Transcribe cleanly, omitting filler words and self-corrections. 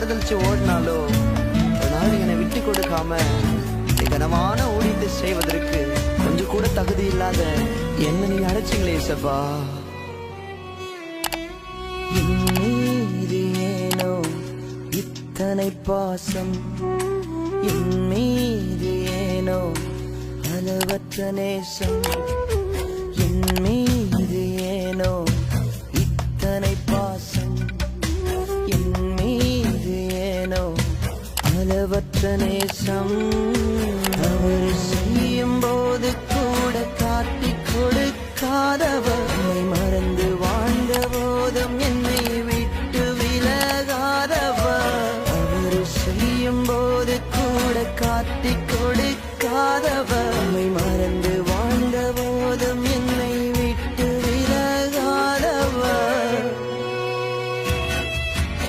மறுதளிச்சு ஓடினாலோ ஒரு நாள் என்னை விட்டு கொடுக்காம கனமான ஊழியத்தை செய்வதற்கு கொஞ்சம் கூட தகுதி இல்லாத என்ன நீ அழைச்சிங்களே சபா. ஏனோ இத்தனை பாசம், என் மீது ஏனோ அளவற்ற நேசம், என் மீது ஏனோ இத்தனை பாசம், என் மீது ஏனோ அளவற்ற நேசம்.